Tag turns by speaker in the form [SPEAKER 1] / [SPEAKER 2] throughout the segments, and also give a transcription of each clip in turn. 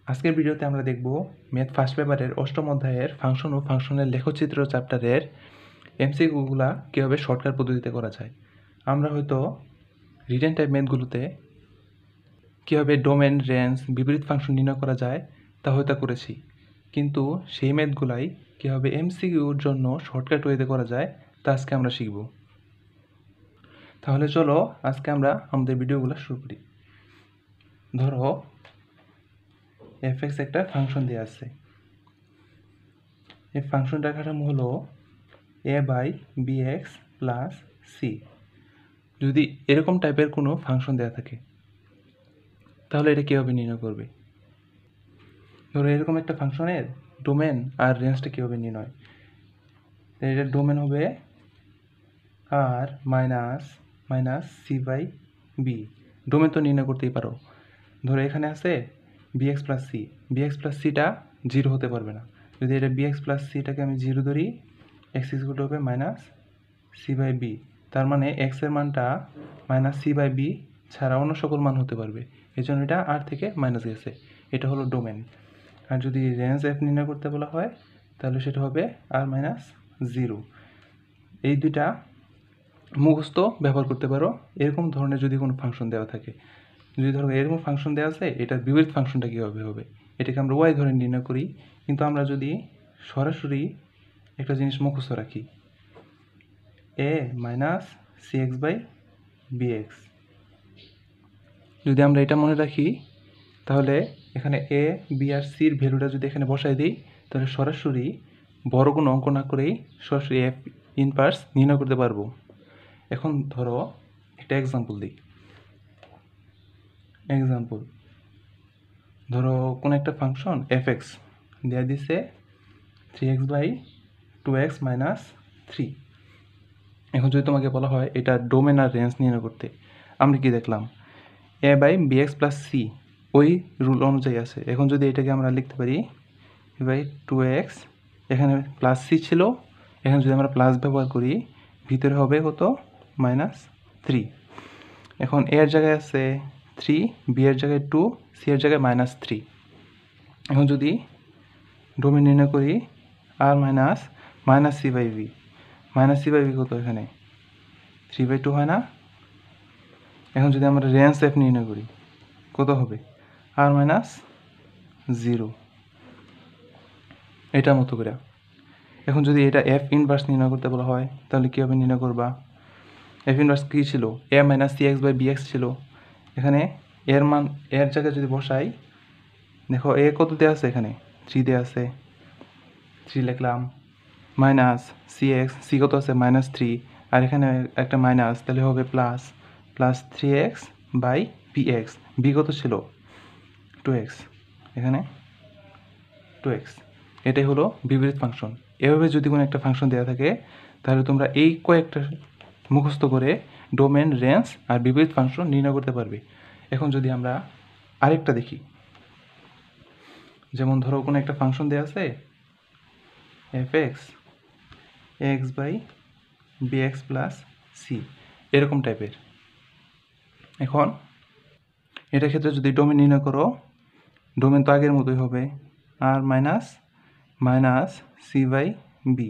[SPEAKER 1] আজকের ভিডিওতে আমরা দেখব ম্যাথ ফার্স্ট পেপারের অষ্টম অধ্যায়ের ফাংশন ও ফাংশনের লেখচিত্র চ্যাপ্টারের এমসিকিউগুলা কীভাবে শর্টকাট পদ্ধতিতে করা যায়। আমরা হয়তো রিটেন টাইপ ম্যাথগুলোতে কীভাবে ডোমেন, রেঞ্জ, বিপরীত ফাংশন নির্ণয় করা যায় তা হয়তো করেছি, কিন্তু সেই ম্যাথগুলাই কীভাবে এমসিকিউর জন্য শর্টকাট ওয়েতে করা যায় তা আজকে আমরা শিখব। তাহলে চলো আজকে আমরা আমাদের ভিডিওগুলো শুরু করি। ধরো এফএক্স একটা ফাংশন দেওয়া আছে। এই ফাংশনটার কাঠামো হলো a/bx প্লাস সি। যদি এরকম টাইপের কোনো ফাংশন দেওয়া থাকে তাহলে এটা কীভাবে নির্ণয় করবে? ধরো এরকম একটা ফাংশনের ডোমেন আর রেঞ্জটা কীভাবে নির্ণয়? এটার ডোমেন হবে আর মাইনাস সি/বি। ডোমেন তো নির্ণয় করতেই পারো। ধরো এখানে আছে bx plus C. bx plus সিটা 0 হতে পারবে না। যদি এটা bx প্লাস সিটাকে আমি 0 ধরি, x ইকুয়াল টু হবে মাইনাস সি/বি। তার মানে x এর মানটা মাইনাস সি/বি ছাড়া অন্য সকল মান হতে পারবে। এই জন্য এটা আর থেকে মাইনাস গেছে। এটা হলো ডোমেন। আর যদি রেঞ্জ এফ নির্ণয় করতে বলা হয় তাহলে সেটা হবে আর মাইনাস 0। এই দুইটা মুখস্থ ব্যবহার করতে পারো এরকম ধরনের যদি কোনো ফাংশন দেওয়া থাকে। যদি ধরো এরকম ফাংশন দেওয়া আছে, এটার বিপরীত ফাংশনটা কীভাবে হবে? এটাকে আমরা ওয়াই ধরে নির্ণয় করি, কিন্তু আমরা যদি সরাসরি একটা জিনিস মুখস্থ রাখি, A minus C X by B X, যদি আমরা এটা মনে রাখি তাহলে এখানে এ, বি আর সির ভ্যালুটা যদি এখানে বসাই দিই তাহলে সরাসরি বড় কোনো অঙ্ক না করেই সরাসরি এফ ইনভার্স নির্ণয় করতে পারবো। এখন ধরো একটা এক্সাম্পল দিই। ধরো কোনো একটা ফাংশন এফ এক্স দেওয়া দিছে 3x/2x মাইনাস 3। এখন যদি তোমাকে বলা হয় এটা ডোমেন আর রেঞ্জ নির্ণয় করতে, আমরা কি দেখলাম? a/bx প্লাস সি ওই রুল অনুযায়ী আছে। এখন যদি এটাকে আমরা লিখতে পারি a/2x, এখানে প্লাস সি ছিল, এখানে যদি আমরা প্লাস ব্যবহার করি ভিতরে হবে কত? মাইনাস 3। এখন এর জায়গায় আছে 3, বি এর জায়গায় 2, সি এর জায়গায় মাইনাস 3। এখন যদি ডোমেন নির্ণয় করি আর মাইনাস সি/বি। মাইনাস সি/বি কত? এখানে 3/2 হয় না? এখন যদি আমরা রেঞ্জ এফ নির্ণয় করি কত হবে? আর মাইনাস 0। এটার মতো করে। এখন যদি এটা এফ ইনভার্স নির্ণয় করতে বলা হয় তাহলে কীভাবে নির্ণয় করবা? এফ ইনভার্স কী ছিল? A minus C X by B X ছিল। এখানে এর মান এর জায়গায় যদি বসাই, দেখো এ কত দেওয়া আছে? এখানে 3 দেওয়া আছে, 3 লিখলাম। মাইনাস সি এক্স, সি কত আছে? মাইনাস 3, আর এখানে একটা মাইনাস, তাহলে হবে plus 3x by bx। B কত ছিল? 2x, এখানে 2x। এটাই হলো বিপরীত ফাংশন। এভাবে যদি কোনো একটা ফাংশন দেওয়া থাকে তাহলে তোমরা এই কয়েকটা মুখস্থ করে ডোমেন, রেঞ্জ আর বিপরীত ফাংশন নির্ণয় করতে পারবে। এখন যদি আমরা আরেকটা দেখি, যেমন ধরো কোনো একটা ফাংশন দেওয়া আছে fx x/bx প্লাস সি, এরকম টাইপের। এখন এটার ক্ষেত্রে যদি ডোমেন নির্ণয় করো, ডোমেন তো আগের মতোই হবে আর মাইনাস সি/বি।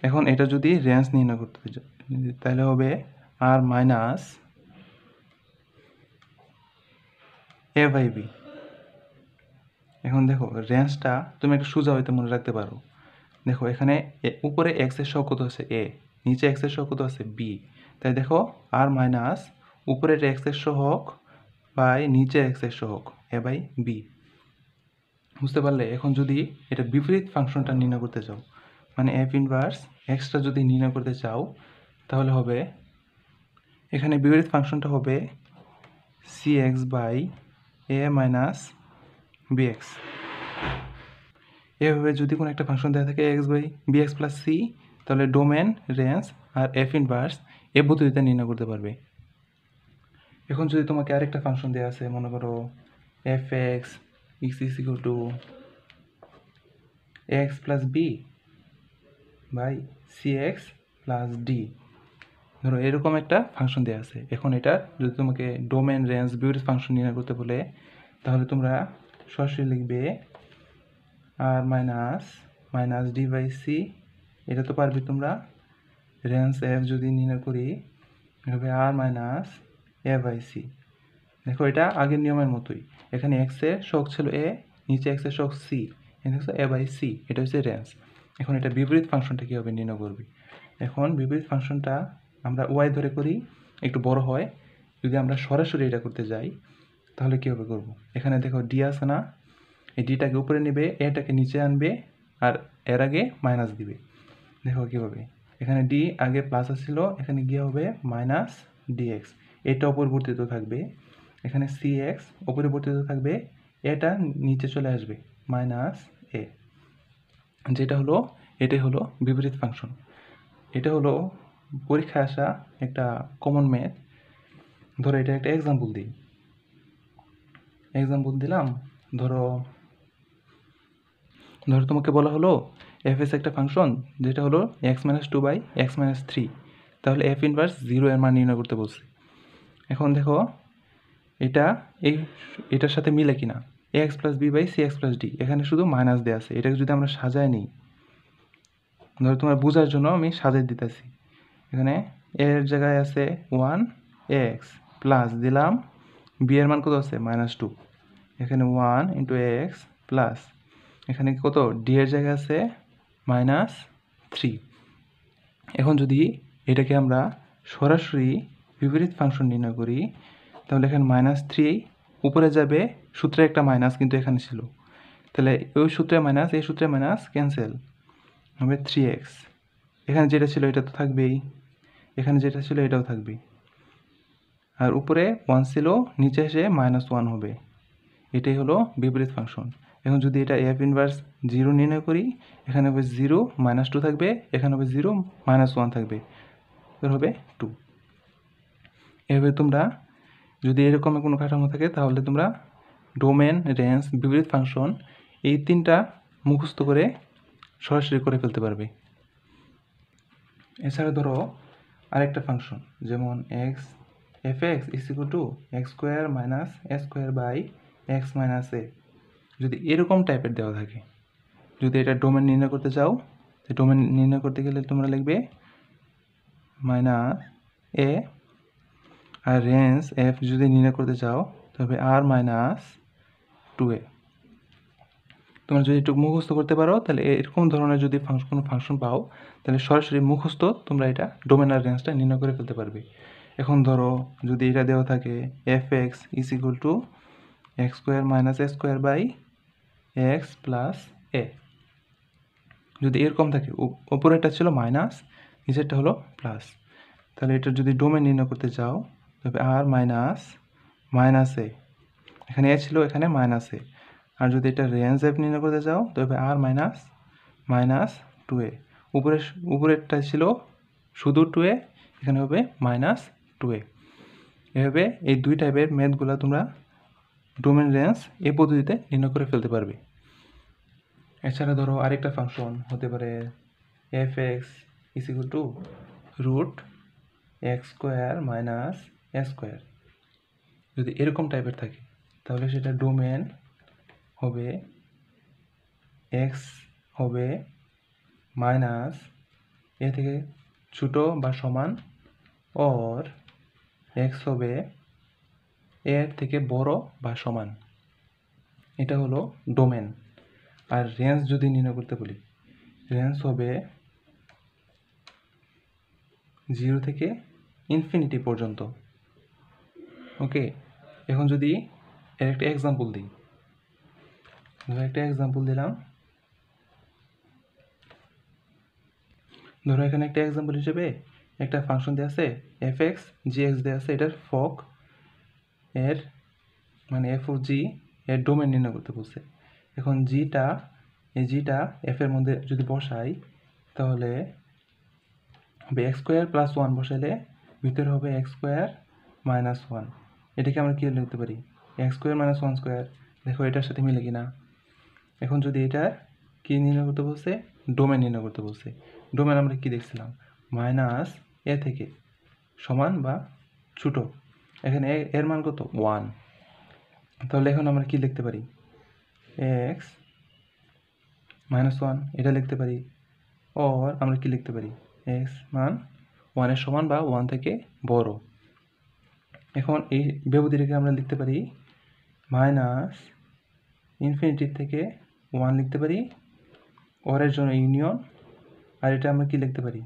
[SPEAKER 1] এখন এটা যদি রেঞ্জ নির্ণয় করতে তাহলে হবে আর মাইনাস a/b। এখন দেখো রেঞ্জটা তুমি একটা সোজা হইতে মনে রাখতে পারো। দেখো এখানে উপরে এক্স এর সহগ কত আছে? এ, নিচে এক্স এর সহগ কত আছে? বি। তাই দেখো আর মাইনাস উপরের এক্স এর সহগ বাই নিচে এক্স এর সহগ a/b। বুঝতে পারলে? এখন যদি এটা বিপরীত ফাংশনটা নির্ণয় করতে চাও, মানে এফ ইনভার্স এক্সটা যদি নির্ণয় করতে চাও তাহলে হবে এখানে বিপরীত ফাংশনটা হবে cx/a মাইনাস bx। এভাবে যদি কোনো একটা ফাংশন দেওয়া থাকে x/bx প্লাস সি, তাহলে ডোমেন, রেঞ্জ আর এফ ইনভার্স এ পদ্ধতিতে নির্ণয় করতে পারবে। এখন যদি তোমাকে আরেকটা ফাংশন দেওয়া আছে, মনে করো fx equal to x plus B by cx plus D. ধরো এরকম একটা ফাংশন দেওয়া আছে। এখন এটা যদি তোমাকে ডোমেন, রেঞ্জ, বিপরীত ফাংশন নির্ণয় করতে বলে তাহলে তোমরা সরাসরি লিখবে আর মাইনাস ডি বাই সি। এটা তো পারবে তোমরা। রেঞ্জ এফ যদি নির্ণয় করি হবে আর মাইনাস এ বাই সি। দেখো এটা আগের নিয়মের মতোই, এখানে এক্সের শক ছিল এ, নিচে এক্সের শক সি, দেখছো এ বাই সি, এটা হচ্ছে রেঞ্জ। এখন এটা বিপরীত ফাংশনটা কীভাবে নির্ণয় করবে? এখন বিপরীত ফাংশনটা আমরা ওয়াই ধরে করি, একটু বড় হয়। যদি আমরা সরাসরি এটা করতে যাই তাহলে কীভাবে করব? এখানে দেখো ডি আছে না, এই ডিটাকে উপরে নেবে, এটাকে নিচে আনবে, আর এর আগে মাইনাস দিবে। দেখো কীভাবে, এখানে ডি আগে প্লাস আসছিল, এখানে গিয়ে হবে মাইনাস ডিএক্স, এটা অপরিবর্তিত থাকবে। এখানে সি এক্স অপরিবর্তিত থাকবে, এটা নিচে চলে আসবে মাইনাস এ, যেটা হলো এটাই হলো বিপরীত ফাংশন। এটা হলো পরীক্ষায় আসা একটা কমন ম্যাথ। ধরো এটা একটা এক্সাম্পল দিই, এক্সাম্পল দিলাম। ধরো তোমাকে বলা হলো এফ এস একটা ফাংশন যেটা হলো X minus two by X minus three, তাহলে এফ ইনভার্স 0 এর মান নির্ণয় করতে বলছে। এখন দেখো এটা এটার সাথে মিলে কিনা, A X plus B by C X plus D, এখানে শুধু মাইনাস দেওয়া আছে। এটাকে যদি আমরা সাজায় নিই, ধরো তোমার বোঝার জন্য আমি সাজাই দিতেছি। এখানে এর জায়গায় আছে 1 এক্স প্লাস দিলাম, বি এর মান কত আছে -2, এখানে 1 ইন্টু এক্স প্লাস এখানে কত ডি এর জায়গায় আছে -3। এখন যদি এটাকে আমরা সরাসরি বিপরীত ফাংশন নির্ণয় করি তাহলে এখানে -3 উপরে যাবে, সূত্রে একটা মাইনাস কিন্তু এখানে ছিল, তাহলে ওই সূত্রে মাইনাস এই সূত্রে মাইনাস ক্যান্সেল হবে 3x। এখানে যেটা ছিল এটা তো থাকবেই, এখানে যেটা ছিল এটাও থাকবে, আর উপরে 1 ছিল, নিচে এসে -1 হবে। এটাই হলো বিপরীত ফাংশন। এখন যদি এটা এফ ইনভার্স 0 নির্ণয় করি, এখানে হবে 0 -2 থাকবে, এখানে হবে 0 -1 থাকবে, এর হবে 2। এভাবে তোমরা যদি এরকম কোনো কাঠামো থাকে তাহলে তোমরা ডোমেন, রেঞ্জ, বিপরীত ফাংশন এই তিনটা মুখস্থ করে সরাসরি করে ফেলতে পারবে। এছাড়া ধরো আরেকটা ফাংশন যেমন X F X is equal to X square minus A square by X minus A, যদি এরকম টাইপের দেওয়া থাকে, যদি এটা ডোমেন নির্ণয় করতে চাও, ডোমেন নির্ণয় করতে গেলে তোমরা লিখবে মাইনাস এ, আর রেঞ্জ এফ যদি নির্ণয় করতে চাও তবে আর মাইনাস 2a। তোমরা যদি একটু মুখস্থ করতে পারো তাহলে এরকম ধরনের যদি কোনো ফাংশন পাও তাহলে সরাসরি মুখস্থ তোমরা এটা ডোমেন আর রেঞ্জটা নির্ণয় করে ফেলতে পারবে। এখন ধরো যদি এটা দেওয়া থাকে F X is equal to X square minus A square by X plus A, যদি এরকম থাকে, উপরেরটা ছিল মাইনাস, নিচেরটা হলো প্লাস, তাহলে এটার যদি ডোমেন নির্ণয় করতে চাও তবে আর মাইনাস এ, এখানে এ ছিল, এখানে মাইনাস এ। আর যদি এটা রেঞ্জ এফ নির্ণয় করতে চাও তবে আর মাইনাস 2a, উপরেরটা ছিল শুধু 2a, এখানে হবে -2a। এভাবে এই দুই টাইপের ম্যাথগুলো তোমরা ডোমেন রেঞ্জ এই পদ্ধতিতে নির্ণয় করে ফেলতে পারবে। এছাড়া ধরো আরেকটা ফাংশন হতে পারে F X is equal to root X square minus A square, যদি এরকম টাইপের থাকে তাহলে সেটা ডোমেন হবে এক্স হবে মাইনাস এ থেকে ছোটো বা সমান, অর এক্স হবে এর থেকে বড় বা সমান, এটা হলো ডোমেন। আর রেঞ্জ যদি নির্ণয় করতে বলি, রেঞ্জ হবে 0 থেকে ইনফিনিটি পর্যন্ত। ওকে, এখন যদি এর একটা এক্সাম্পল দিই, ধরো একটা এক্সাম্পল দিলাম। ধরো এখানে একটা এক্সাম্পল হিসেবে একটা ফাংশন দেওয়া আছে এফ এক্স জি এক্স দেওয়া আছে, এটার ফক এর মানে এফ ও জি এর ডোমেন নির্ণয় করতে বলছে। এখন জিটা এফ এর মধ্যে যদি বসাই তাহলে হবে এক্স স্কোয়ার প্লাস 1, বসাইলে ভিতরে হবে এক্স স্কোয়ার মাইনাস 1। এটাকে আমরা কী লিখতে পারি, এক্স স্কোয়ার মাইনাস 1 স্কোয়ার। দেখো এটার সাথে মিলে কিনা। এখন যদি এটার কী নির্ণয় করতে বলছে, ডোমেন নির্ণয় করতে বলছে। ডোমেন আমরা কী দেখছিলাম, মাইনাস এ থেকে সমান বা ছোটো, এখানে এর মান কত 1, তাহলে এখন আমরা কী লিখতে পারি, এক্স মাইনাস ওয়ান এটা লিখতে পারি, অর আমরা কি লিখতে পারি এক্স মান ওয়ানের সমান বা ওয়ান থেকে বড়। এখন এই ব্যবধিটাকে আমরা লিখতে পারি মাইনাস ইনফিনিটি থেকে ওয়ান লিখতে পারি অরের জন্য ইউনিয়ন, আর এটা আমরা কি লিখতে পারি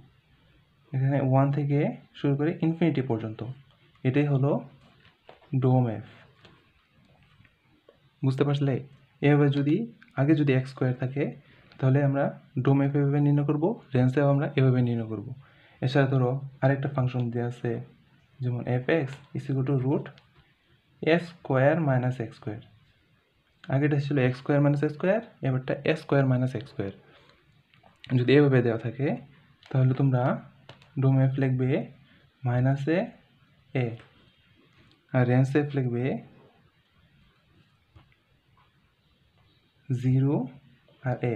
[SPEAKER 1] এখানে ওয়ান থেকে শুরু করে ইনফিনিটি পর্যন্ত। এটাই হলো ডোম এফ। বুঝতে পারলে? এভাবে যদি আগে যদি এক্স স্কোয়ার থাকে তাহলে আমরা ডোম এফ এভাবে নির্ণয় করবো, রেঞ্জেও আমরা এভাবে নির্ণয় করবো। এছাড়া ধরো আরেকটা ফাংশন দেওয়া আছে, যেমন F X is equal to root X square minus X square. আগেটা ছিল X square minus X square, এবারটা X square minus X square. যদি এভাবে দেওয়া থাকে তাহলে তোমরা ডোম এফ লিখবে মাইনাসে এ, আর রেঞ্জ এফ লিখবে 0 আর এ।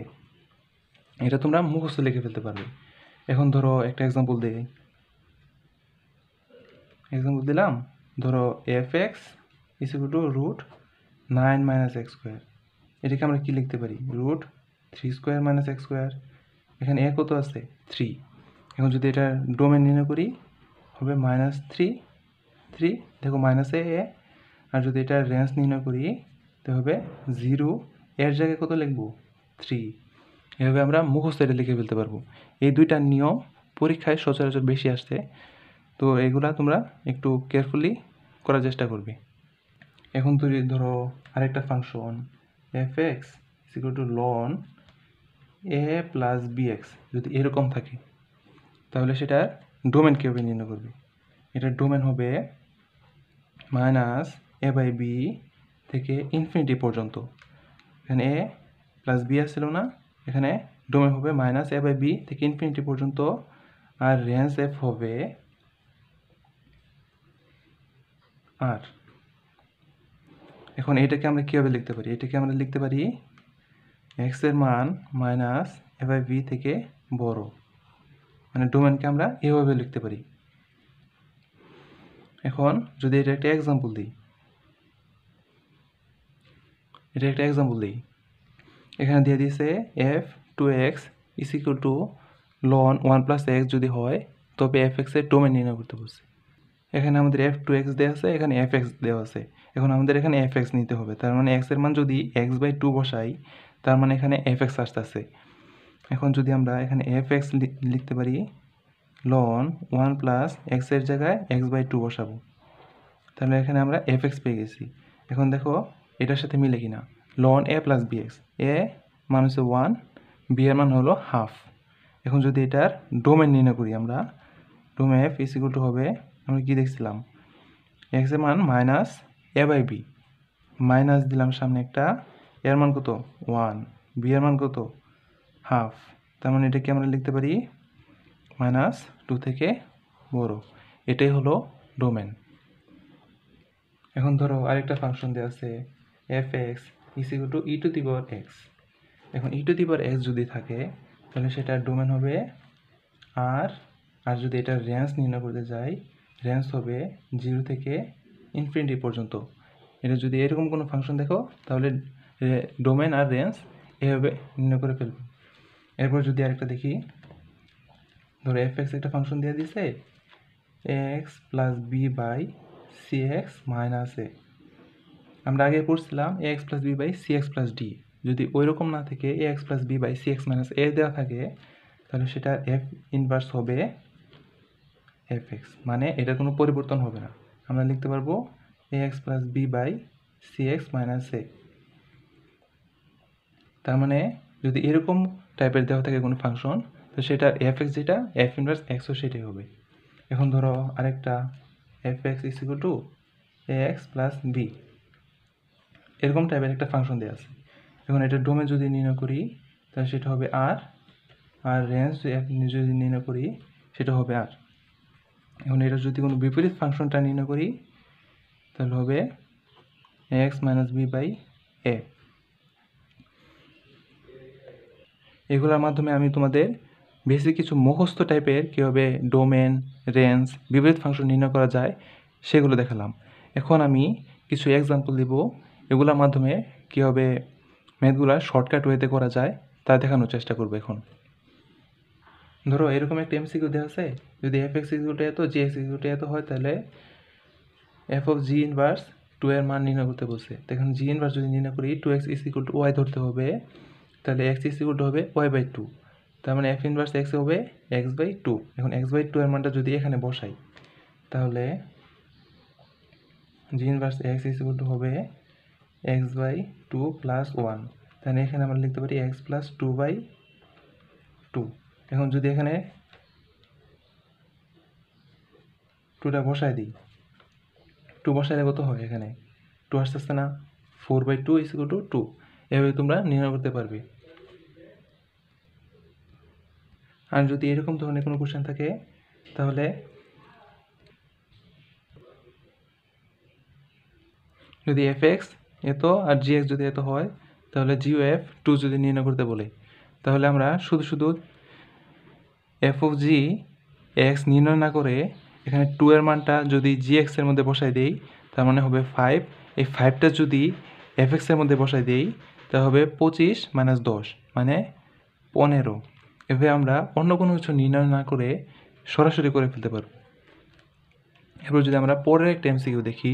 [SPEAKER 1] এটা তোমরা মুখস্থ লিখে ফেলতে পারবে। এখন ধরো একটা এক্সাম্পল দিই, এক্সাম্পল দিলাম, ধরো F X is equal to root 9 minus X square. এটাকে আমরা কি লিখতে পারি root 3 square minus X square. এখানে এ কত আছে 3। এখন যদি এটা ডোমেন নির্ণয় করি হবে মাইনাস 3, দেখো মাইনাসে এ। আর যদি এটা রেঞ্জ নির্ণয় করি তো হবে 0, এর জায়গায় কত লিখবো 3। এভাবে আমরা মুখস্থ এটা লিখে ফেলতে পারবো। এই দুইটা নিয়ম পরীক্ষায় সচরাচর বেশি আসছে, তো এগুলা তোমরা একটু কেয়ারফুলি করার চেষ্টা করবে। এখন তুমি ধরো আরেকটা function F X is equal to ln A plus B X যদি এরকম থাকে তাহলে সেটার ডোমেন কীভাবে নির্ণয় করবে? এটার ডোমেন হবে মাইনাস এ বাই বি থেকে ইনফিনিটি পর্যন্ত। এখানে এ প্লাস বি আসছিল না, এখানে ডোমেন হবে মাইনাস এ বাই বি থেকে ইনফিনিটি পর্যন্ত, আর রেঞ্জ এফ হবে আর। এখন এটাকে আমরা কীভাবে লিখতে পারি? এটাকে আমরা লিখতে পারি এক্স এর মান মাইনাস এ বাই বি থেকে বড়, মানে ডোমেনকে আমরা এভাবে লিখতে পারি। এখন যদি এটা একটা এক্সাম্পল দিই, এখানে দিয়ে দিয়েছে F two X is equal to ln 1 plus X যদি হয় তবে এফ এক্সের ডোমেন নির্ণয় করতে বলছে। এখানে আমাদের এফ টু এক্স দেওয়া আছে, এখানে এফ এক্স দেওয়া আছে। এখন আমাদের এখানে এফ এক্স নিতে হবে, তার মানে এক্সের মান যদি এক্স বাই 2 বসাই তার মানে এখানে এফ এক্স আসতেছে। এখন যদি আমরা এখানে এফ এক্স লিখতে পারি লন 1 প্লাস এক্সের জায়গায় এক্স বাই 2 বসাবো, তাহলে এখানে আমরা এফ এক্স পেয়ে গেছি। এখন দেখো এটার সাথে মিলে কিনা, loan A plus B x, এ মান হচ্ছে 1, বি এর মান হলো হাফ। এখন যদি এটার ডোমেন নির্ণয় করি আমরা, dom F is equal to হবে, আমরা কি দেখছিলাম এক্স এর মান minus A by B, minus দিলাম সামনে একটা, এর মান কত 1, বি এর মান কত হাফ, তার মানে এটাকে আমরা লিখতে পারি মাইনাস 2 থেকে বড়। এটাই হলো ডোমেন। এখন ধরো আরেকটা ফাংশন দেওয়া আছে F X is equal two E two the power x. এখন ই টু দি পাওয়ার এক্স যদি থাকে তাহলে সেটার ডোমেন হবে আর, আর যদি এটা রেঞ্জ নির্ণয় করতে যাই রেঞ্জ হবে 0 থেকে ইনফিনিটি পর্যন্ত। এটা যদি এরকম কোনো ফাংশন দেখো তাহলে ডোমেন আর রেঞ্জ এভাবে নির্ণয় করে ফেলবে। এরপর যদি আরেকটা দেখি, ধরো এফ এক্স একটা ফাংশন দিয়ে দিছে X plus B by C X minus A. আমরা আগে পড়ছিলাম A X plus B by C X plus D. যদি ওই রকম না থেকে A X plus B by C X minus A দেওয়া থাকে তাহলে সেটা এফ ইনভার্স হবে এফ এক্স, মানে এটা কোনো পরিবর্তন হবে না। আমরা লিখতে পারবো A X plus B by C X minus A. তার মানে যদি এরকম টাইপের দেওয়া থাকে কোনো ফাংশন তো সেটার এফ এক্স যেটা এফ ইনভার্স এক্সও সেটাই হবে। এখন ধরো আরেকটা F X is equal to A X plus B, এরকম টাইপের একটা ফাংশন দেওয়া আছে। এখন এটা ডোমেন যদি নির্ণয় করি তাহলে সেটা হবে আর, আর রেঞ্জ যদি নির্ণয় করি সেটা হবে আর। এখন এটা যদি কোনো বিপরীত ফাংশনটা নির্ণয় করি তাহলে হবে এক্স মাইনাস বি বাই এ। এগুলোর মাধ্যমে আমি তোমাদের বেসিক কিছু মুখস্থ টাইপের কীভাবে ডোমেন রেঞ্জ বিপরীত ফাংশন নির্ণয় করা যায় সেগুলো দেখালাম। এখন আমি কিছু এক্সাম্পল দিব এগুলোর মাধ্যমে কীভাবে ম্যাথগুলো শর্টকাট ওয়েতে করা যায় তা দেখানোর চেষ্টা করবো এখন। ধরো এরকম একটা এমসিকিউ দেওয়া আছে, যদি এফ এক্স ইকুয়াল টু এত জি এক্স ইকুয়াল টু এত হয় তাহলে এফ অফ জি ইনভার্স 2 এর মান নির্ণয় করতে বলছে। দেখুন জি ইনভার্স যদি নির্ণয় করি 2x is equal two Y ধরতে হবে, তাহলে x ইজ ইকুয়াল টু হবে y/2, তার মানে এফ ইনভার্স এক্স হবে x/2। এখন x/2 এর মানটা যদি এখানে বসাই তাহলে জি inverse x is equal to হবে x/2 প্লাস 1, তাহলে এখানে আমরা লিখতে পারি x প্লাস 2/2। এখন যদি এখানে 2টা বসাই দিই, 2 বসাইলে কত হয়, এখানে 2 আসতেছে না, 4/2 ইজ ইকুয়াল টু 2। এভাবে তোমরা নির্ণয় করতে পারবে। আর যদি এরকম ধরনের কোনো কোশ্চেন থাকে তাহলে যদি এফ এক্স এত আর জি এক্স যদি এত হয় তাহলে জিও এফ 2 যদি নির্ণয় করতে বলে, তাহলে আমরা শুধু এফ অফ জি এক্স নির্ণয় না করে এখানে 2 এর মানটা যদি জি এক্সের মধ্যে বসাই দেই তার মানে হবে 5। এই 5টা যদি এফ এক্সের মধ্যে বসাই দেই তা হবে 25 মাইনাস 10 মানে 15। এভাবে আমরা অন্য কোনো কিছু নির্ণয় না করে সরাসরি করে ফেলতে পারব। এরপর যদি আমরা পরের একটা এমসিকিউ দেখি,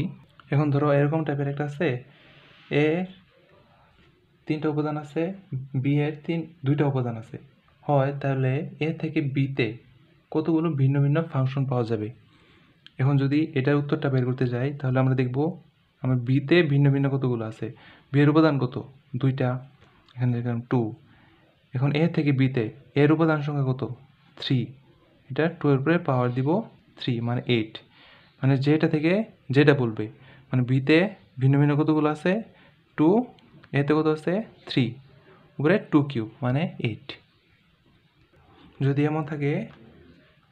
[SPEAKER 1] এখন ধরো এরকম টাইপের একটা আছে, এ 3টা উপাদান আছে, বি এর 2টা উপাদান আছে হয়, তাহলে এ থেকে বিতে কতগুলো ভিন্ন ভিন্ন ফাংশন পাওয়া যাবে। এখন যদি এটার উত্তরটা বের করতে যাই তাহলে আমরা দেখব আমার বিতে ভিন্ন ভিন্ন কতগুলো আছে, বি এর উপাদান কত, 2টা, এখানে দেখলাম 2। এখন এ থেকে বিতে এর উপাদান সংখ্যা কত, 3, এটা 2 এর উপরে পাওয়ার দিব 3 মানে 8, মানে যেটা থেকে যেটা বলবে, মানে বিতে ভিন্ন ভিন্ন কতগুলো আছে 2, এতে কত আছে 3, উপরে 2 কিউব মানে 8। যদি এমন থাকে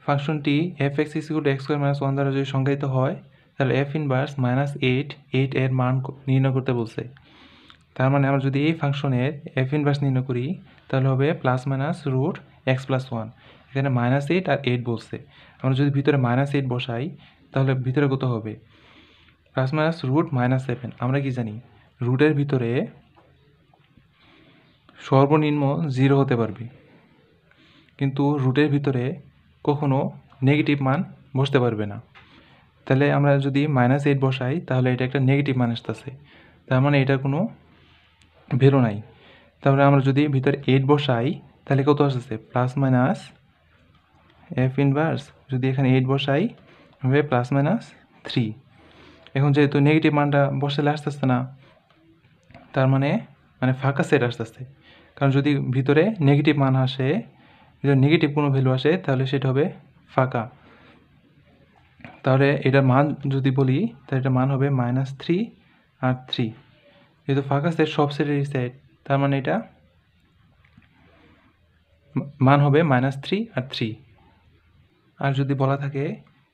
[SPEAKER 1] ফাংশনটি F X is equal to X square minus 1 দ্বারা যদি সংজ্ঞায়িত হয় তাহলে এফ ইনভার্স -8 এর মান নির্ণয় করতে বলছে। তার মানে আমরা যদি এই ফাংশনের এফ ইনভার্স নির্ণয় করি তাহলে হবে plus minus root X plus 1, এখানে -8 আর 8 বলছে। আমরা যদি ভিতরে -8 বসাই তাহলে ভিতরে কত হবে, প্লাস মাইনাস রুট -7। আমরা কি জানি রুটের ভিতরে সর্বনিম্ন 0 হতে পারবে, কিন্তু রুটের ভিতরে কখনো নেগেটিভ মান বসতে পারবে না। তাহলে আমরা যদি -8 বসাই তাহলে এটা একটা নেগেটিভ মান আসতেছে, তার মানে এটার কোনো ভ্যালু নাই। তাহলে আমরা যদি ভিতরে 8 বসাই তাহলে কত আসতেছে, প্লাস মাইনাস এফ ইনভার্স, যদি এখানে 8 বসাই হবে প্লাস মাইনাস 3। এখন যেহেতু নেগেটিভ মানটা বসালে আসতেছে না, তার মানে ফাঁকা সেট আসতেছে, কারণ যদি ভিতরে নেগেটিভ মান আসে, যদি নেগেটিভ কোনো ভ্যালু আসে তাহলে সেটা হবে ফাঁকা। তাহলে এটার মান যদি বলি তাহলে এটার মান হবে -3 আর 3, যেহেতু ফাঁকা সেট সব সেটেরই সেট, তার মানে এটা মান হবে -3 আর 3। আর যদি বলা থাকে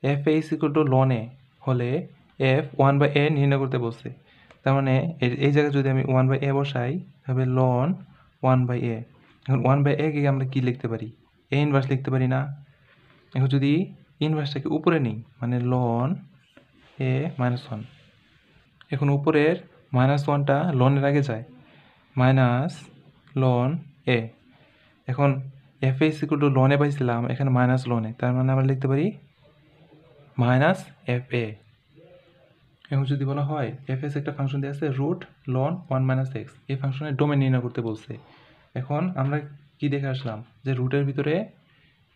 [SPEAKER 1] F A is equal to ln A হলে এফ 1/a নির্ণয় করতে বলছে, তার মানে এই জায়গায় যদি আমি 1/a বসাই তাহলে লন 1/a। এখন 1/a কে আমরা কি লিখতে পারি, এ ইনভার্স লিখতে পারি না। এখন যদি ইনভার্সটাকে উপরে নিই মানে লন এ -1, এখন উপরের -1টা লনের আগে যায়, মাইনাস লন এ। এখন F A is equal to ln A পাইছিলাম, এখানে মাইনাস লন এ, তার মানে আমরা লিখতে পারি মাইনাস এফ এ। এখন যদি বলা হয় এফ এস একটা ফাংশন দিয়ে আছে রুট লন 1 - x, এই ফাংশনের ডোমেন নির্ণয় করতে বলছে। এখন আমরা কি দেখে আসলাম যে রুটের ভিতরে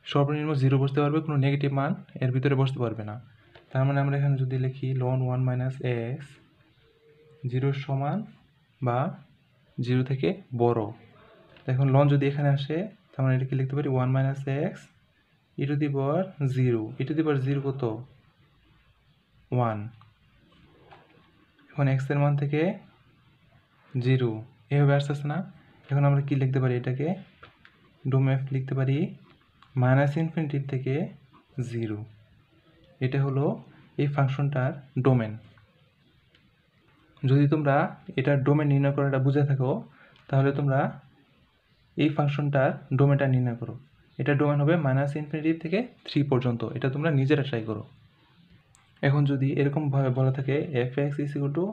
[SPEAKER 1] সর্বনিম্ন 0 বসতে পারবে, কোনো নেগেটিভ মান এর ভিতরে বসতে পারবে না। তার মানে আমরা এখানে যদি লিখি লন 1 - x 0 সমান বা 0 থেকে বড়, এখন লন যদি এখানে আসে তার মানে এটাকে লিখতে পারি 1 - x e to the power 0, e to the power 0 কত, 1। এখন x এর মান থেকে 0 এভাবে আসতেছে না। এখন আমরা কি লিখতে পারি, এটাকে ডোমেন লিখতে পারি -∞ থেকে 0। এটা হলো এই ফাংশনটার ডোমেন। যদি তোমরা এটার ডোমেন নির্ণয় করাটা বুঝে থাকো তাহলে তোমরা এই ফাংশনটার ডোমেনটা নির্ণয় করো। এটার ডোমেন হবে -∞ থেকে 3 পর্যন্ত, এটা তোমরা নিজেরা ট্রাই করো। এখন যদি এরকমভাবে বলা থাকে F X is equal to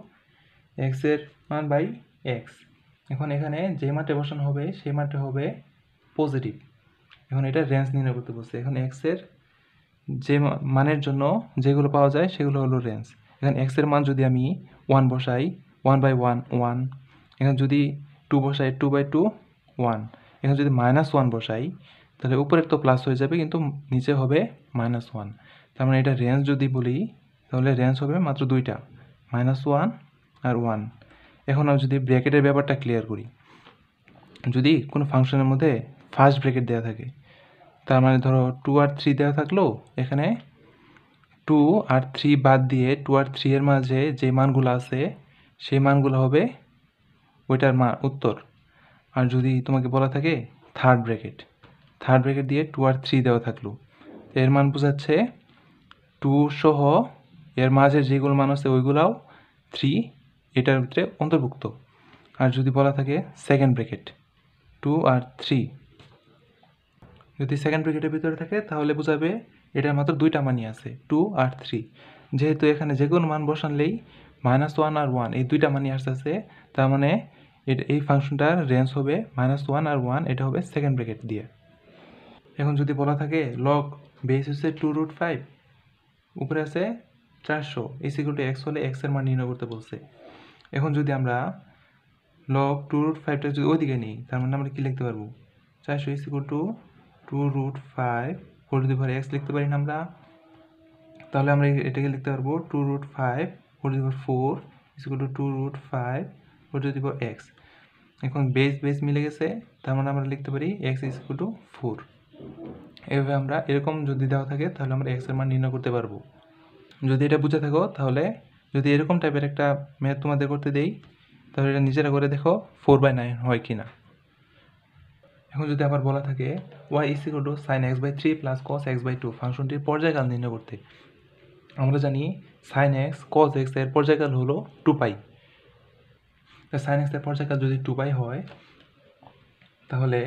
[SPEAKER 1] x এর মান বাই এক্স, এখন এখানে যে মানটা বসানো হবে সেই মানটা হবে পজিটিভ। এখন এটা রেঞ্জ নির্ণয় করতে বলছে। এখন এক্সের যে মানের জন্য যেগুলো পাওয়া যায় সেগুলো হলো রেঞ্জ। এখন এক্সের মান যদি আমি 1 বসাই 1/1 1, এখানে যদি 2 বসাই 2/2 1, এখানে যদি -1 বসাই তাহলে উপরের তো প্লাস হয়ে যাবে কিন্তু নিচে হবে -1। তার মানে এটা রেঞ্জ যদি বলি তাহলে রেঞ্জ হবে মাত্র দুইটা, -1 আর 1। এখন আমি যদি ব্র্যাকেটের ব্যাপারটা ক্লিয়ার করি, যদি কোনো ফাংশনের মধ্যে ফার্স্ট ব্র্যাকেট দেওয়া থাকে, তার মানে ধরো 2 আর 3 দেওয়া থাকলো, এখানে 2 আর 3 বাদ দিয়ে 2 আর 3 এর মাঝে যে মানগুলো আছে সেই মানগুলো হবে ওইটার উত্তর। আর যদি তোমাকে বলা থাকে থার্ড ব্র্যাকেট দিয়ে 2 আর 3 দেওয়া থাকলো, এর মান বোঝাচ্ছে 2 সহ এর মাঝে যেগুলো মান আছে ওইগুলাও 3 এটার ভিতরে অন্তর্ভুক্ত। আর যদি বলা থাকে সেকেন্ড ব্র্যাকেট 2 আর 3, যদি সেকেন্ড ব্র্যাকেটের ভিতরে থাকে তাহলে বোঝাবে এটার মাত্র দুইটা মানই আছে 2 আর 3। যেহেতু এখানে যে কোনো মান বসানলেই -1 আর 1 এই দুইটা মানই আসতেছে, তার মানে এই ফাংশনটার রেঞ্জ হবে -1 আর 1, এটা হবে সেকেন্ড ব্র্যাকেট দিয়ে। এখন যদি বলা থাকে লগ বেস হচ্ছে 2√5, উপরে আছে 400, = x হলে x এর মান নির্ণয় করতে বলছে। এখন যদি আমরা লগ 2√5টা যদি ওইদিকে নিই, তার মানে আমরা কি লিখতে পারবো? 400 = 2√5 whole to the power x লিখতে পারি না আমরা? তাহলে আমরা এটাকে লিখতে পারবো 2√5 whole to the power 4 = 2√5 whole to the power x। এখন বেস মিলে গেছে, তার মানে আমরা লিখতে পারি x = 4। এভাবে আমরা এরকম যদি দেওয়া থাকে তাহলে আমরা x এর মান নির্ণয় করতে পারবো। যদি এটা বুঝে থাকো তাহলে যদি এরকম টাইপের একটা ম্যাথ তোমাদের করতে দেই তাহলে এটা নিজেরা করে দেখো 4/9 হয় কি না। এখন যদি আবার বলা থাকে y = sin x/3 + cos x/2 ফাংশনটির পর্যায়কাল নির্ণয় করতে, আমরা জানি sin x cos x এর পর্যায়কাল হলো 2π। sin x এর পর্যায়কাল যদি 2π হয় তাহলে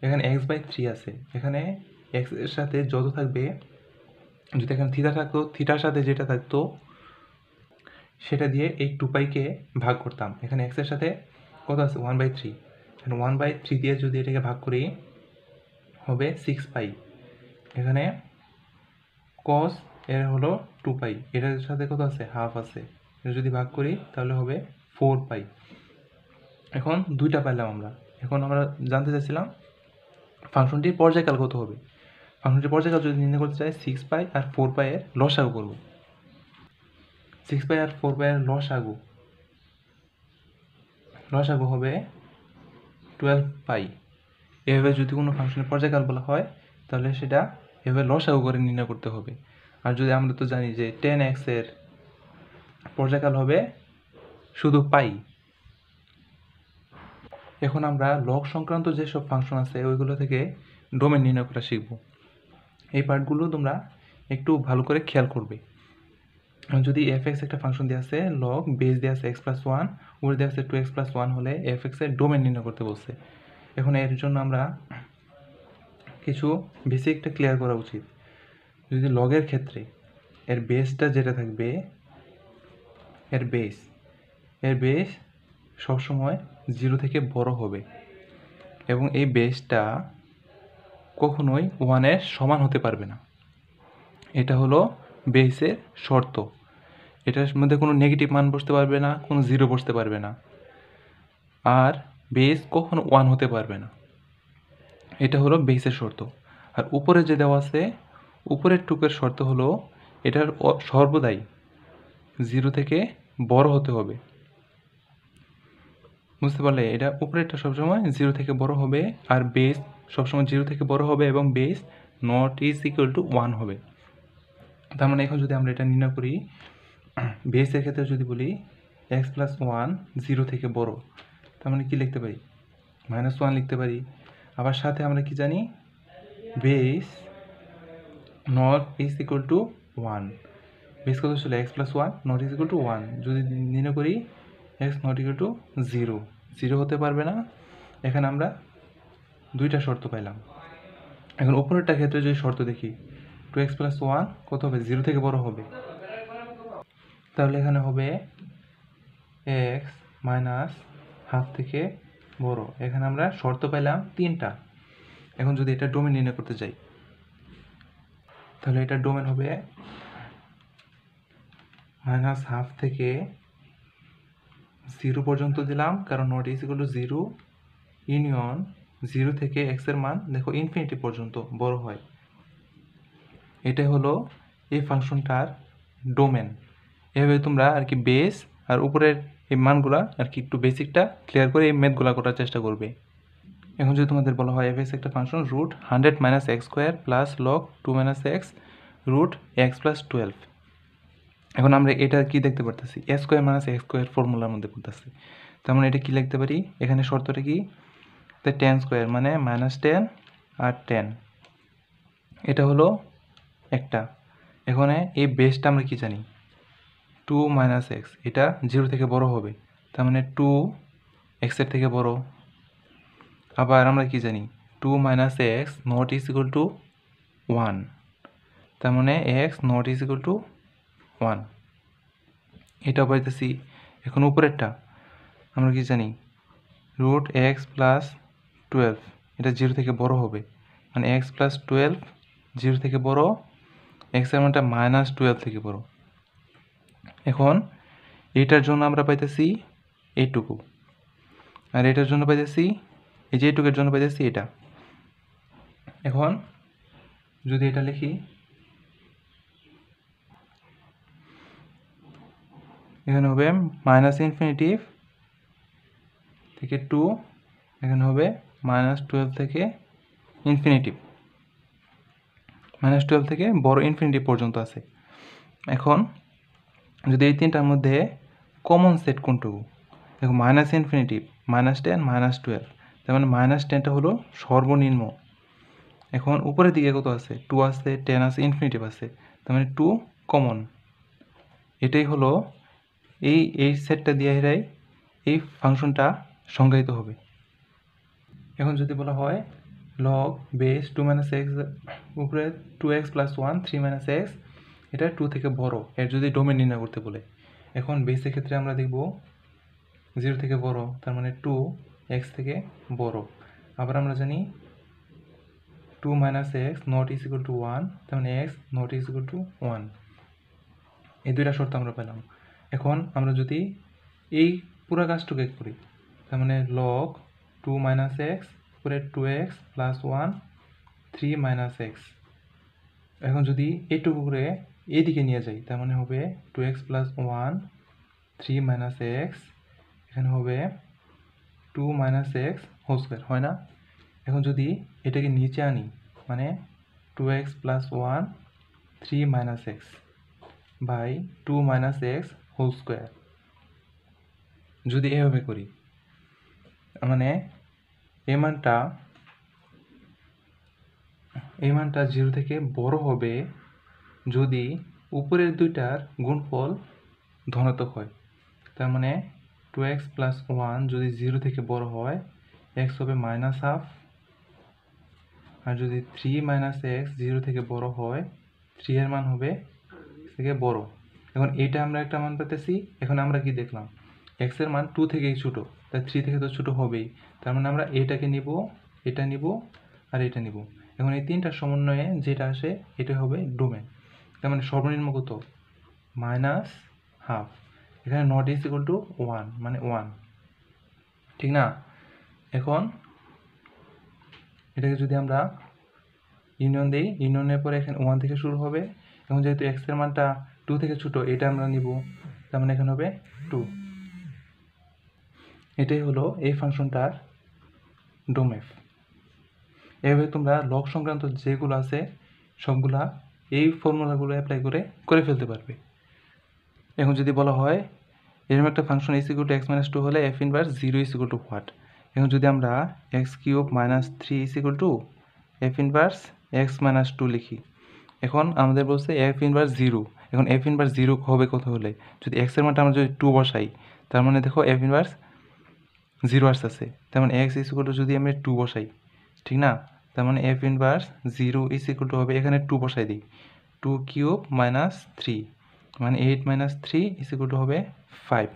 [SPEAKER 1] এখানে x/3 আছে, এখানে x এর সাথে যত থাকবে, যদি এখানে থিটা থাকতো থিটার সাথে যেটা থাকতো সেটা দিয়ে এই 2πকে ভাগ করতাম। এখানে x এর সাথে কত আছে 1/3, এখানে 1/3 দিয়ে যদি এটাকে ভাগ করি হবে 6π। এখানে cos এর হলো 2π, এটার সাথে কত আছে হাফ আছে, এটা যদি ভাগ করি তাহলে হবে 4π। এখন দুইটা পাইলাম আমরা। এখন আমরা জানতে চাইছিলাম ফাংশনটির পর্যায়কাল কত হবে। ফাংশনটির পর্যায়কাল যদি নির্ণয় করতে চাই 6π আর 4π এর লসাগু করব। 6π আর 4π এর লসাগু হবে 12π। এভাবে যদি কোনো ফাংশনের পর্যায়কাল বলা হয় তাহলে সেটা এভাবে লসাগু করে নির্ণয় করতে হবে। আর যদি আমরা তো জানি যে 10x এর পর্যায়কাল হবে শুধু পাই। এখন আমরা লগ সংক্রান্ত যেসব ফাংশন আছে ওইগুলো থেকে ডোমেন নির্ণয় করা শিখব। এই পার্টগুলো তোমরা একটু ভালো করে খেয়াল করবে। যদি fx একটা ফাংশন দেওয়া আছে, লগ বেস দেওয়া আছে x+1, উপরে দেওয়া আছে 2x+1 হলে fx এর ডোমেন নির্ণয় করতে বলছে। এখন এর জন্য আমরা কিছু বেসিকটা ক্লিয়ার করা উচিত। যদি লগের ক্ষেত্রে এর বেসটা যেটা থাকবে, এর বেস সবসময় 0 থেকে বড় হবে এবং এই বেসটা কখনোই 1 এর সমান হতে পারবে না। এটা হলো বেসের শর্ত। এটার মধ্যে কোনো নেগেটিভ মান বসতে পারবে না, কোনো 0 বসতে পারবে না, আর বেস কখনো 1 হতে পারবে না। এটা হলো বেসের শর্ত। আর উপরে যে দেওয়া আছে উপরের টুকের শর্ত হলো এটার সর্বদাই 0 থেকে বড় হতে হবে। বুঝতে পারলে? এটা উপরেরটা সবসময় 0 থেকে বড় হবে আর বেস সবসময় 0 থেকে বড় হবে এবং base not is equal two 1 হবে। তার মানে এখন যদি আমরা এটা নির্ণয় করি, বেসের ক্ষেত্রে যদি বলি x+1 0 থেকে বড়, তার মানে কি লিখতে পারি? -1 লিখতে পারি। আবার সাথে আমরা কি জানি? Base not is equal two 1। Base কত ছিল? x+1 not is equal two 1। যদি নির্ণয় করি x নট ইকুয়াল টু 0 হতে পারবে না। এখানে আমরা দুইটা শর্ত পাইলাম। এখন উপরেরটা ক্ষেত্রে যদি শর্ত দেখি 2x+1 কত হবে? 0 থেকে বড় হবে। তাহলে এখানে হবে x - ½ থেকে বড়। এখানে আমরা শর্ত পেলাম 3টা। এখন যদি এটা ডোমেন নির্ণয় করতে যাই, তাহলে এটা ডোমেন হবে -12 থেকে 0 পর্যন্ত দিলাম, কারণ not is equal two 0 union 0 থেকে x এর মান দেখো ইনফিনিটি পর্যন্ত বড় হয়। এটাই হলো এই ফাংশনটার ডোমেন। এভাবে তোমরা আর কি বেস আর উপরের এই মানগুলা আর কি একটু বেসিকটা ক্লিয়ার করে এই ম্যাথগুলা করার চেষ্টা করবে। এখন যদি তোমাদের বলা হয় f(x) একটা function root 100 - x² plus log 2 - x root x plus 12। এখন আমরা এটা কি দেখতে পারতেছি, a² - x² ফর্মুলার মধ্যে পড়তেছি। তার মানে এটা কি লিখতে পারি, এখানে শর্তটা কি, tan² মানে -10 আর 10, এটা হলো একটা। এখানে এই বেসটা আমরা কি জানি, 2 - x, এটা 0 থেকে বড় হবে, তার মানে 2 x এর থেকে বড়। আবার আমরা কি জানি, 2 - x not is equal two 1, তার মানে x not is equal two 1, এটা পাইতেছি। এখন উপরেরটা আমরা কি জানি, রুট x প্লাস 12, এটা 0 থেকে বড় হবে, মানে x প্লাস 12 0 থেকে বড়, x এর মানটা -12 থেকে বড়। এখন এটার জন্য আমরা পাইতেছি এইটুকু, আর এটার জন্য পাইতেছি এই যে এইটুকের জন্য পাইতেছি এটা। এখন যদি এটা লিখি, এখানে হবে -ইনফিনিটি থেকে 2, এখানে হবে -12 থেকে ইনফিনিটি, -12 থেকে বড় ইনফিনিটি পর্যন্ত আছে। এখন যদি এই তিনটার মধ্যে কমন সেট কোনটুকু, দেখো -ইনফিনিটি, -10 -12, তার মানে -10টা হলো সর্বনিম্ন। এখন উপরের দিকে কত আছে, 2 আছে, 10 আছে, ইনফিনিটি আছে, তার মানে 2 কমন। এটাই হলো এই সেটটা দিয়ে এই ফাংশনটা সংজ্ঞায়িত হবে। এখন যদি বলা হয় log বেস 2 - x উপরে 2x প্লাস 1 3 - x, এটা 2 থেকে বড়, এর যদি ডোমেন নির্ণয় করতে বলে। এখন বেসের ক্ষেত্রে আমরা দেখব 0 থেকে বড়, তার মানে 2 x থেকে বড়। আবার আমরা জানি 2 - x not is equal two 1, তার মানে x not is equal two 1। এই দুইটা শর্ত আমরা পেলাম। এখন আমরা যদি এই পুরো কাজটুকু করি, তার মানে log 2 - x উপরে 2x প্লাস 1 3 - x, এখন যদি এইটুকু করে এইদিকে নিয়ে যাই, তার মানে হবে 2x প্লাস 1 3 - x, এখানে হবে 2 - x হোল স্কোয়ার, হয় না? এখন যদি এটাকে নিচে আনি, মানে 2x plus 1 3 - x by 2 - x whole square, যদি এভাবে করি, মানে এই মানটা 0 থেকে বড় হবে যদি উপরের দুইটার গুণফল ধনাত্মক হয়। তার মানে 2x প্লাস 1 যদি 0 থেকে বড় হয়, x হবে -12, আর যদি 3 - x 0 থেকে বড় হয়, 3 এর মান হবে থেকে বড়। এখন এটা আমরা একটা মান পেতেছি। এখন আমরা কি দেখলাম, x এর মান 2 থেকেই ছোট, তাই 3 থেকে তো ছোট হবেই, তার মানে আমরা এটাকে নিব, এটা নিব, আর এটা নিব। এখন এই তিনটার সমন্বয়ে যেটা আসে এটা হবে ডোমেন। তার মানে সর্বনিম্ন কত, -12, এখানে নট ইজ ইকুয়াল টু 1, মানে 1, ঠিক না? এখন এটাকে যদি আমরা ইউনিয়ন দিই, ইউনিয়নের পরে এখানে 1 থেকে শুরু হবে। এখন যেহেতু x এর মানটা 2 থেকে ছোট, এটা আমরা নিব, তার মানে এখানে হবে 2। এটাই হলো এই ফাংশনটার ডোমেন। এভাবে তোমরা লগ সংক্রান্ত যেগুলো আছে সবগুলা এই ফর্মুলাগুলো অ্যাপ্লাই করে ফেলতে পারবে। এখন যদি বলা হয় এরকম একটা function is equal to x - 2 হলে f inverse 0 is equal to what? এখন যদি আমরা x³ - 3 is equal to f inverse x - 2 লিখি, এখন আমাদের বলছে f ইনভার্স 0। এখন f ইনভার্স 0 হবে কত হলে, যদি x এর মানটা আমরা যদি 2 বসাই, তার মানে দেখো f ইনভার্স 0 আসতেছে, তার মানে x is equal to যদি আমি 2 বসাই, ঠিক না? তার মানে f inverse 0 is equal to হবে, এখানে 2 বসাই দিই, 2³ - 3, মানে 8 - 3 is equal to হবে 5।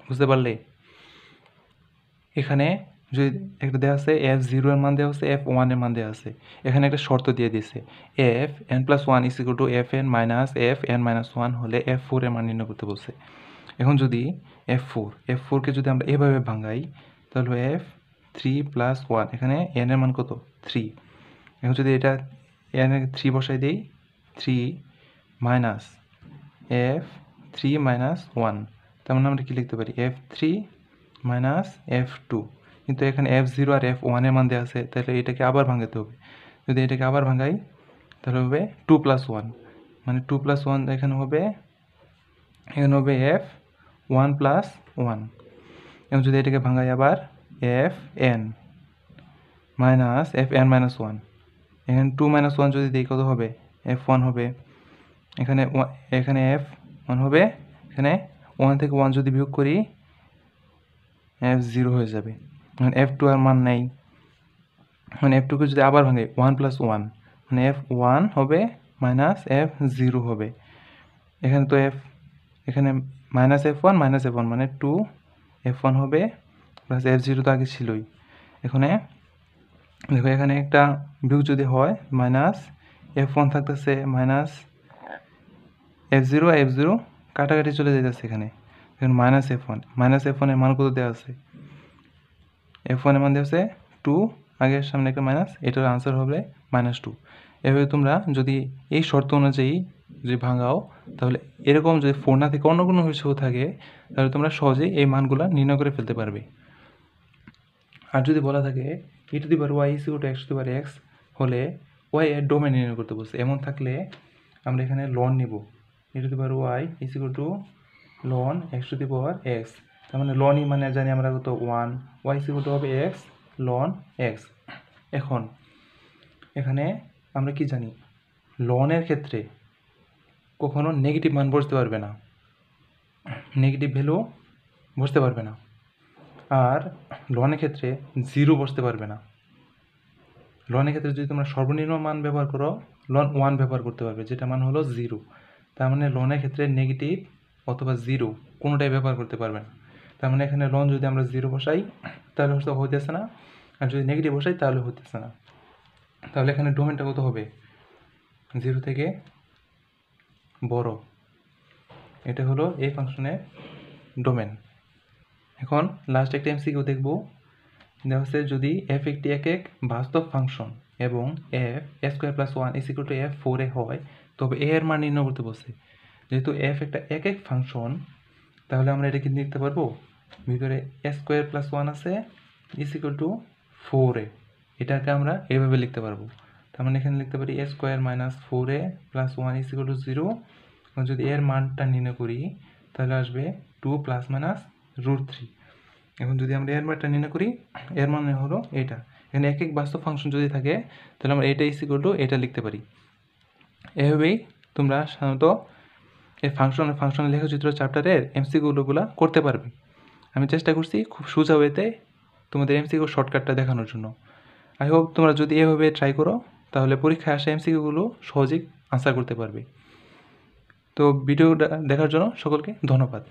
[SPEAKER 1] বুঝতে পারলে? এখানে যদি একটা দেওয়া আছে f0 এর মান দেওয়া আছে, f1 এর মান দেওয়া আছে। এখানে একটা শর্ত দিয়ে দিছে fn+1 = fn - fn-1 হলে f4 এর মান নির্ণয় করতে বলছে। এখন যদি f4কে যদি আমরা এভাবে ভাঙাই তাহলে f3+1, এখানে n এর মান কত 3। এখন যদি এটা n এর 3 বসাই দেই 3 মাইনাস f3-1, তার মানে আমরা কি লিখতে পারি f3 মাইনাস f2। কিন্তু এখানে f0 আর f1 এর মান দেওয়া আছে, তাহলে এটাকে আবার ভাঙাতে হবে। যদি এটাকে আবার ভাঙাই তাহলে হবে 2+1, মানে 2+1 এখানে হবে f1+1। এবং যদি এটাকে ভাঙাই আবার fn -1, এখানে 2 - 1 যদি দিই কত হবে f1 হবে। এখানে f1 হবে, এখানে 1 থেকে 1 যদি বিয়োগ করি f0 হয়ে যাবে। এখন f2 এর মান নেই, মানে f2কে যদি আবার ভাঙাই 1+1, মানে f1 হবে মাইনাস f0 হবে। এখানে তো এখানে -f1 -f1 মানে 2 f1 হবে প্লাস f0 তো আগে ছিলই। এখানে দেখো এখানে একটা বিয়োগ যদি হয় মাইনাস f1 থাকতেছে মাইনাস f0 কাটাকাটি চলে যেতেছে এখানে -f1 এর মান কত দেওয়া আছে, f1 এর মান দেওয়া আছে 2, আগের সামনে একটা মাইনাস, এটার আনসার হবে -2। এভাবে তোমরা যদি এই শর্ত অনুযায়ী যদি ভাঙাও তাহলে এরকম যদি 4 না থেকে অন্য কোনো কিছু থাকে তাহলে তোমরা সহজেই এই মানগুলো নির্ণয় করে ফেলতে পারবে। আর যদি বলা থাকে e⁻y = x হলে y এর ডোমেন নির্ণয় করতে বলছে, এমন থাকলে আমরা এখানে লন নিব e⁻y = ln x⁻x, তার মানে লন মানে জানি আমরা কত 1, y হবে x ln x। এখন এখানে আমরা কি জানি লনের ক্ষেত্রে কখনো নেগেটিভ মান বসতে পারবে না, নেগেটিভ ভ্যালু বসতে পারবে না। আর লনের ক্ষেত্রে 0 বসতে পারবে না। লনের ক্ষেত্রে যদি তোমরা সর্বনিম্ন মান ব্যবহার করো লন 1 ব্যবহার করতে পারবে, যেটা মান হলো 0। তার মানে লনের ক্ষেত্রে নেগেটিভ অথবা 0 কোনোটাই ব্যবহার করতে পারবে না। তার মানে এখানে লন যদি আমরা 0 বসাই তাহলে হইতেছে না, আর যদি নেগেটিভ বসাই তাহলে হইতেছে না। তাহলে এখানে ডোমেনটা কত হবে 0 থেকে বড়। এটা হলো এই ফাংশনের ডোমেন। এখন লাস্ট একটা এমসিকিউ দেখব। দেওয়া হচ্ছে যদি f একটি একক বাস্তব ফাংশন এবং f² + 1 = f4 হয় তবে a এর মান নির্ণয় করতে বলছে। যেহেতু f একটা একক ফাংশন তাহলে আমরা এটা কি লিখতে পারবো, ভিতরে a² + 1 আছে = 4a, এটাকে আমরা এইভাবে লিখতে পারবো। তার মানে এখানে লিখতে পারি a² - 4a + 1 = 0। এবং যদি এর মানটা নির্ণয় করি তাহলে আসবে 2 ± √3। এখন যদি আমরা এর মানটা নির্ণয় করি এর মানে হলো এটা। এখানে একক বাস্তব ফাংশন যদি থাকে তাহলে আমরা এটা এটা লিখতে পারি। এভাবেই তোমরা সাধারণত এই ফাংশনের লেখচিত্র চ্যাপ্টারের এমসিকিউগুলো করতে পারবে। আমি চেষ্টা করছি খুব সোজা ওয়েতে তোমাদের এমসিকিউ শর্টকাটটা দেখানোর জন্য। আই হোপ তোমরা যদি এভাবে ট্রাই করো তাহলে পরীক্ষায় আসা এমসিকিউগুলো সহজেই আনসার করতে পারবে। তো ভিডিওটা দেখার জন্য সকলকে ধন্যবাদ।